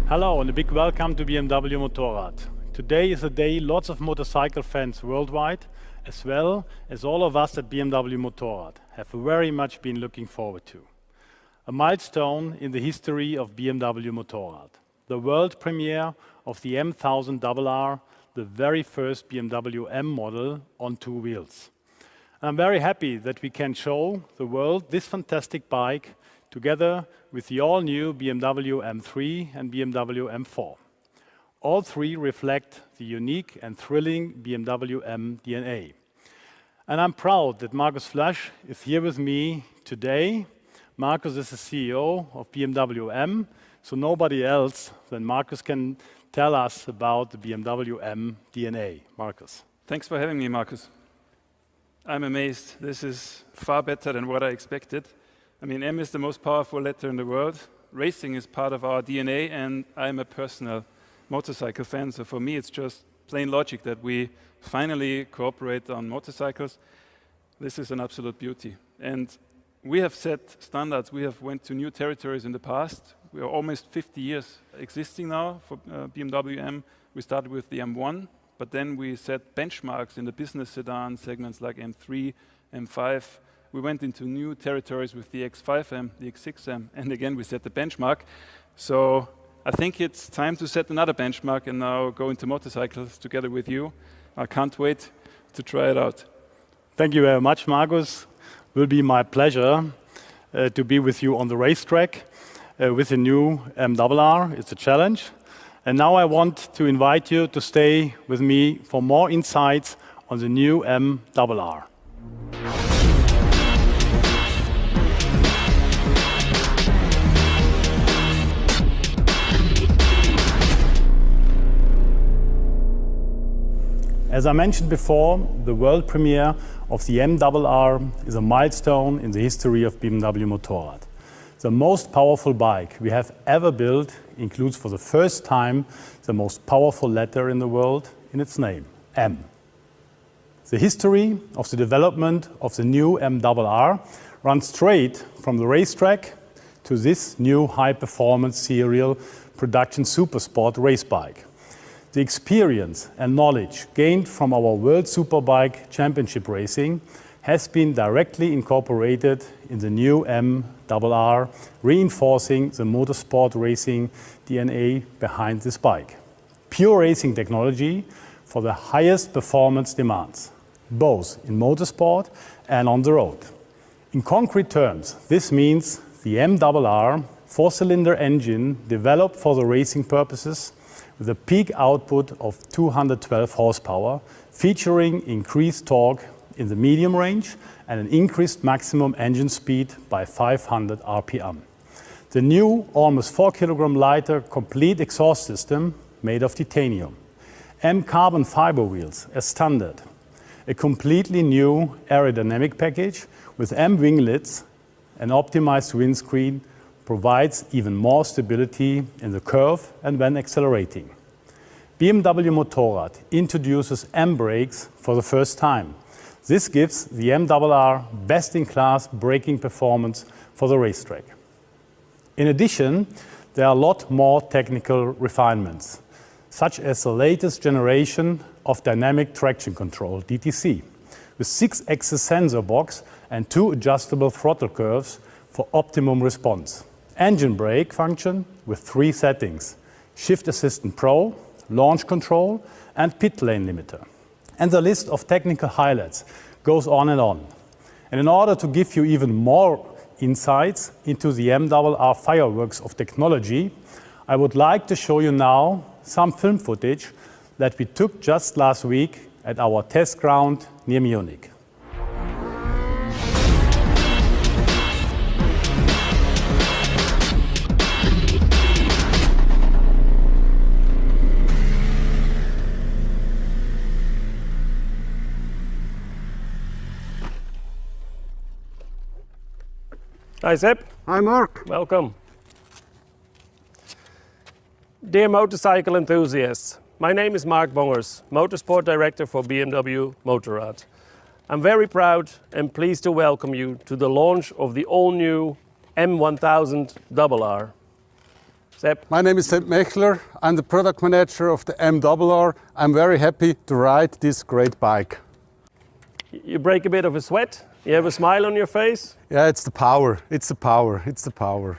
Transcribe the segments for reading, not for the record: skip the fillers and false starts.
Hello and a big welcome to BMW Motorrad. Today is a day lots of motorcycle fans worldwide, as well as all of us at BMW Motorrad, have very much been looking forward to. A milestone in the history of BMW Motorrad. The world premiere of the M1000RR, the very first BMW M model on two wheels. I'm very happy that we can show the world this fantastic bike together with the all-new BMW M3 and BMW M4. All three reflect the unique and thrilling BMW M DNA. And I'm proud that Markus Flasch is here with me today. Markus is the CEO of BMW M, so nobody else than Markus can tell us about the BMW M DNA. Markus. Thanks for having me, Markus. I'm amazed. This is far better than what I expected. I mean, M is the most powerful letter in the world. Racing is part of our DNA, and I'm a personal motorcycle fan. So for me, it's just plain logic that we finally cooperate on motorcycles. This is an absolute beauty. And we have set standards. We have went to new territories in the past. We are almost 50 years existing now for BMW M. We started with the M1, but then we set benchmarks in the business sedan segments like M3, M5. We went into new territories with the X5M, the X6M, and again we set the benchmark. So I think it's time to set another benchmark and now go into motorcycles together with you. I can't wait to try it out. Thank you very much, Markus. It will be my pleasure to be with you on the racetrack with the new M00RR. It's a challenge. And now I want to invite you to stay with me for more insights on the new M00RR. As I mentioned before, the world premiere of the M00RR is a milestone in the history of BMW Motorrad. The most powerful bike we have ever built includes for the first time the most powerful letter in the world in its name, M. The history of the development of the new M00RR runs straight from the racetrack to this new high-performance serial production supersport race bike. The experience and knowledge gained from our World Superbike Championship racing has been directly incorporated in the new M00RR, reinforcing the motorsport racing DNA behind this bike. Pure racing technology for the highest performance demands, both in motorsport and on the road. In concrete terms, this means the M00RR four-cylinder engine developed for the racing purposes with a peak output of 212 horsepower, featuring increased torque in the medium range and an increased maximum engine speed by 500 RPM. The new, almost 4 kilogram lighter, complete exhaust system made of titanium. M carbon fiber wheels as standard. A completely new aerodynamic package with M winglets, an optimized windscreen, provides even more stability in the curve and when accelerating. BMW Motorrad introduces M brakes for the first time. This gives the M00RR best-in-class braking performance for the racetrack. In addition, there are a lot more technical refinements, such as the latest generation of dynamic traction control, DTC, with 6-axis sensor box and 2 adjustable throttle curves for optimum response. Engine brake function with 3 settings: Shift Assistant Pro, Launch Control and Pit Lane Limiter. And the list of technical highlights goes on and on. And in order to give you even more insights into the M00RR fireworks of technology, I would like to show you now some film footage that we took just last week at our test ground near Munich. Hi Sepp. Hi Mark. Welcome. Dear motorcycle enthusiasts, my name is Mark Bongers, Motorsport Director for BMW Motorrad. I'm very proud and pleased to welcome you to the launch of the all-new M1000RR. Sepp? My name is Sepp Mechler. I'm the product manager of the M1000RR. I'm very happy to ride this great bike. You break a bit of a sweat? You have a smile on your face? Yeah, it's the power. It's the power. It's the power.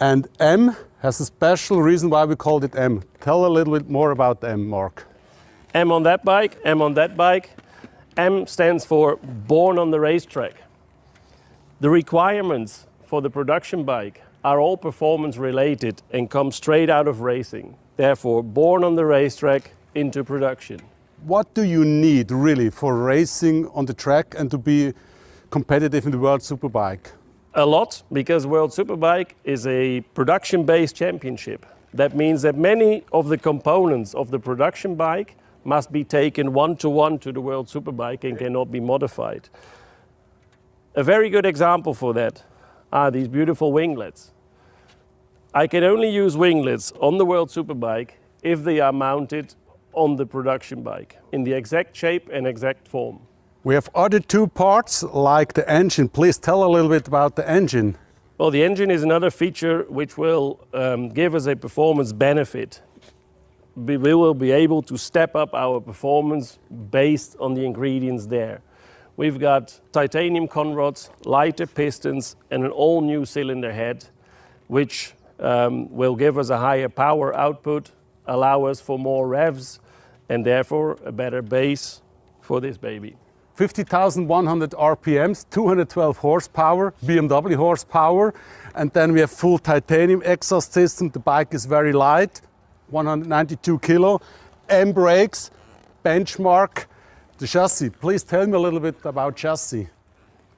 And M has a special reason why we called it M. Tell a little bit more about M, Mark. M on that bike, M on that bike. M stands for Born on the Racetrack. The requirements for the production bike are all performance related and come straight out of racing. Therefore, born on the racetrack into production. What do you need really for racing on the track and to be competitive in the World Superbike? A lot, because World Superbike is a production-based championship. That means that many of the components of the production bike must be taken one-to-one to the World Superbike and cannot be modified. A very good example for that are these beautiful winglets. I can only use winglets on the World Superbike if they are mounted on the production bike in the exact shape and exact form. We have other two parts like the engine. Please tell a little bit about the engine. Well, the engine is another feature which will give us a performance benefit. We will be able to step up our performance based on the ingredients there. We've got titanium conrods, lighter pistons and an all new cylinder head which will give us a higher power output, allow us for more revs and therefore a better base for this baby. 50,100 RPMs, 212 horsepower, BMW horsepower, and then we have full titanium exhaust system. The bike is very light, 192 kilo, M brakes, benchmark. The chassis, please tell me a little bit about chassis.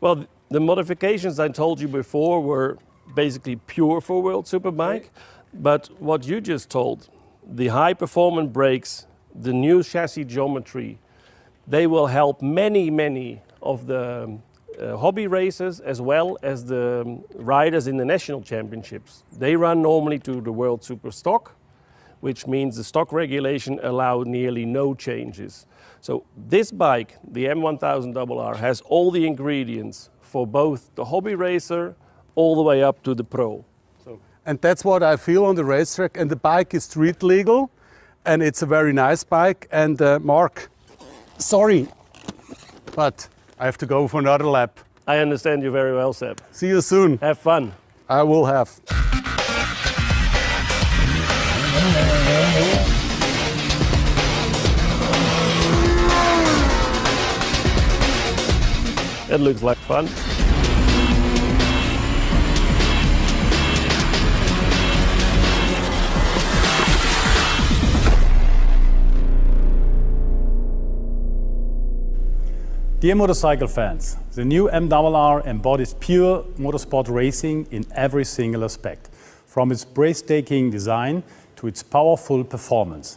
Well, the modifications I told you before were basically pure for World Superbike, but what you just told, the high performance brakes, the new chassis geometry, they will help many of the hobby racers as well as the riders in the national championships. They run normally to the World Super Stock, which means the stock regulation allows nearly no changes. So this bike, the M1000RR, has all the ingredients for both the hobby racer all the way up to the pro. And that's what I feel on the racetrack. And the bike is street legal, and it's a very nice bike. And Mark, sorry, but I have to go for another lap. I understand you very well, Sepp. See you soon. Have fun. I will have. That looks like fun. Dear motorcycle fans, the new M1000RR embodies pure motorsport racing in every single aspect, from its breathtaking design to its powerful performance.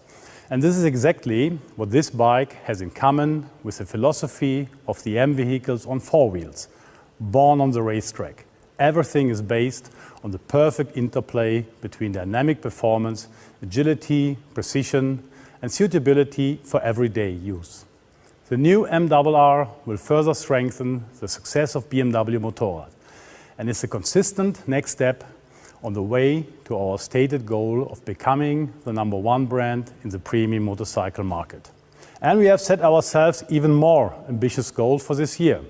And this is exactly what this bike has in common with the philosophy of the M vehicles on four wheels. Born on the racetrack, everything is based on the perfect interplay between dynamic performance, agility, precision, and suitability for everyday use. The new M1000RR will further strengthen the success of BMW Motorrad and is a consistent next step on the way to our stated goal of becoming the #1 brand in the premium motorcycle market. And we have set ourselves even more ambitious goals for this year,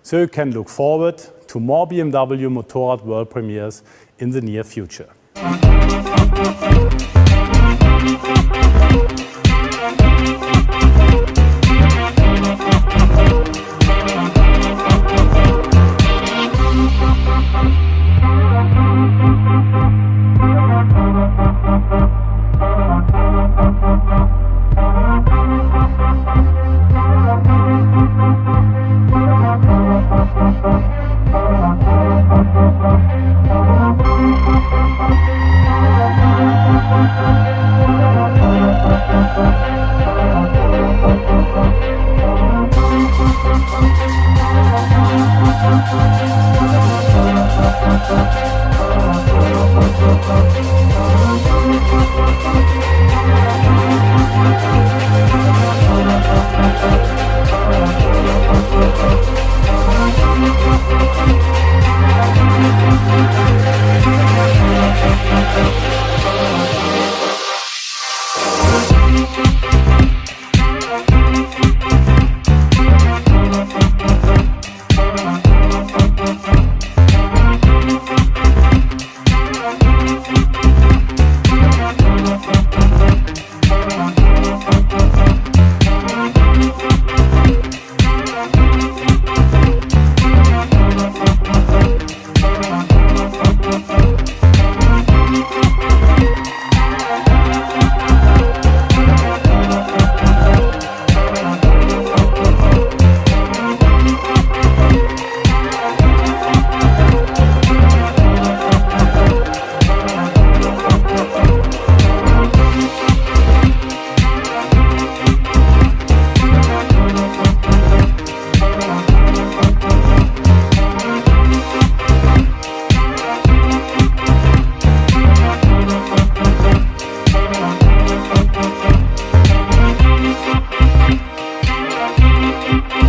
so you can look forward to more BMW Motorrad world premieres in the near future. Bye.